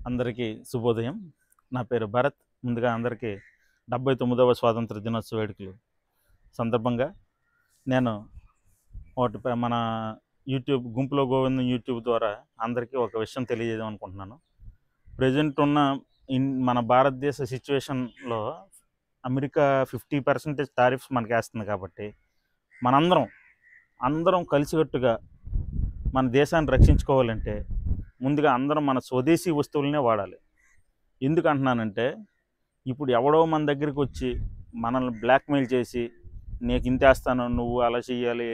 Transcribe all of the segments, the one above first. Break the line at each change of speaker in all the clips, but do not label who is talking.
అందరికీ శుభోదయం. నా పేరు భరత్. ముందుగా అందరికీ 79వ స్వాతంత్ర దినోత్సవ వేడుకలు సందర్భంగా నేను మన యూట్యూబ్ గుంపులో గోవిందం యూట్యూబ్ ద్వారా అందరికీ ఒక విషయం తెలియజేద్దాం అనుకుంటున్నాను. ప్రజెంట్ ఉన్న మన భారతదేశ సిచ్యువేషన్లో అమెరికా 50% టారిఫ్స్ మనకి వేస్తుంది కాబట్టి అందరం కలిసికట్టుగా మన దేశాన్ని రక్షించుకోవాలంటే ముందుగా అందరం మన స్వదేశీ వస్తువులనే వాడాలి. ఎందుకు అంటున్నానంటే ఇప్పుడు ఎవడో మన దగ్గరికి వచ్చి మనల్ని బ్లాక్మెయిల్ చేసి నీకు ఇంతేస్తాను, నువ్వు అలా చేయాలి,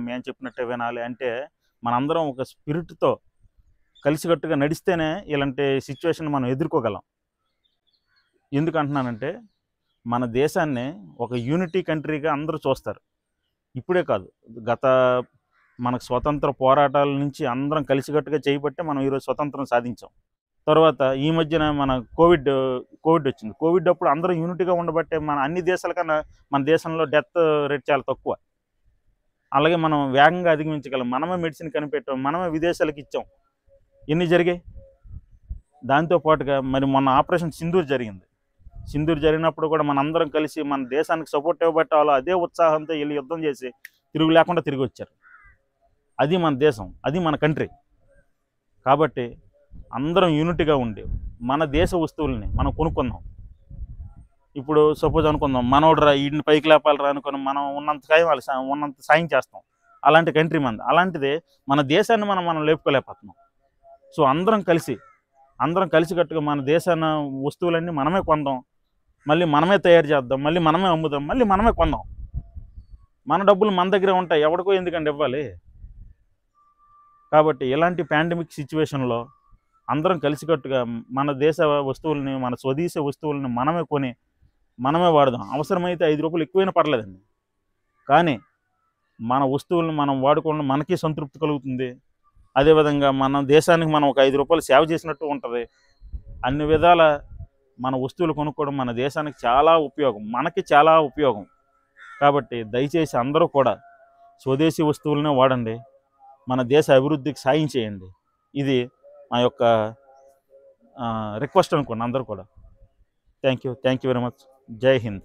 మేము చెప్పినట్టే వినాలి అంటే మనందరం ఒక స్పిరిట్తో కలిసికట్టుగా నడిస్తేనే ఇలాంటి సిచ్యువేషన్ మనం ఎదుర్కోగలం. ఎందుకు అంటున్నానంటే మన దేశాన్ని ఒక యూనిటీ కంట్రీగా అందరూ చూస్తారు. ఇప్పుడే కాదు, గత మనకు స్వతంత్ర పోరాటాల నుంచి అందరం కలిసికట్టుగా చేయబట్టే మనం ఈరోజు స్వతంత్రం సాధించాం. తర్వాత ఈ మధ్యన మన కోవిడ్ వచ్చింది. కోవిడ్ అప్పుడు అందరూ యూనిటీగా ఉండబట్టే మన అన్ని దేశాల కన్నా మన దేశంలో డెత్ రేట్ చాలా తక్కువ. అలాగే మనం వేగంగా అధిగమించగలం. మనమే మెడిసిన్ కనిపెట్టాం, మనమే విదేశాలకు ఇచ్చాం. ఎన్ని జరిగాయి. దాంతోపాటుగా మరి మొన్న ఆపరేషన్ సింధూర్ జరిగింది. సింధూర్ జరిగినప్పుడు కూడా మనందరం కలిసి మన దేశానికి సపోర్ట్ ఇవ్వబట్టాలో అదే ఉత్సాహంతో వెళ్ళి యుద్ధం చేసి తిరుగు లేకుండా తిరిగి వచ్చారు. అది మన దేశం, అది మన కంట్రీ. కాబట్టి అందరం యూనిటీగా ఉండి మన దేశ వస్తువుల్ని మనం కొనుక్కుందాం. ఇప్పుడు సపోజ్ అనుకుందాం, మనోడరా వీడిని పైకి లేపాలరా అనుకుని మనం ఉన్నంత సాయం చేస్తాం. అలాంటి కంట్రీ మనది. అలాంటిదే మన దేశాన్ని మనం లేపుకోలేకపోతున్నాం. సో అందరం కలిసికట్టుగా మన దేశాన్ని వస్తువులన్నీ మనమే కొందాం, మళ్ళీ మనమే తయారు చేద్దాం, మళ్ళీ మనమే అమ్ముదాం, మళ్ళీ మనమే కొందాం. మన డబ్బులు మన దగ్గరే ఉంటాయి, ఎవరికో ఎందుకంటే ఇవ్వాలి. కాబట్టి ఇలాంటి పాండమిక్ సిచ్యువేషన్లో అందరం కలిసికట్టుగా మన దేశ వస్తువుల్ని, మన స్వదేశీ వస్తువుల్ని మనమే కొని మనమే వాడదాం. అవసరమైతే 5 రూపాయలు ఎక్కువైనా పర్లేదండి, కానీ మన వస్తువులను మనం వాడుకోవడం మనకి సంతృప్తి కలుగుతుంది. అదేవిధంగా మన దేశానికి మనం ఒక 5 రూపాయలు సేవ చేసినట్టు ఉంటుంది. అన్ని విధాల మన వస్తువులు కొనుక్కోవడం మన దేశానికి చాలా ఉపయోగం, మనకి చాలా ఉపయోగం. కాబట్టి దయచేసి అందరూ కూడా స్వదేశీ వస్తువులనే వాడండి, మన దేశ అభివృద్ధికి సాయం చేయండి. ఇది మా యొక్క రిక్వెస్ట్ అనుకోండి అందరూ కూడా. Thank you very much. జై హింద్.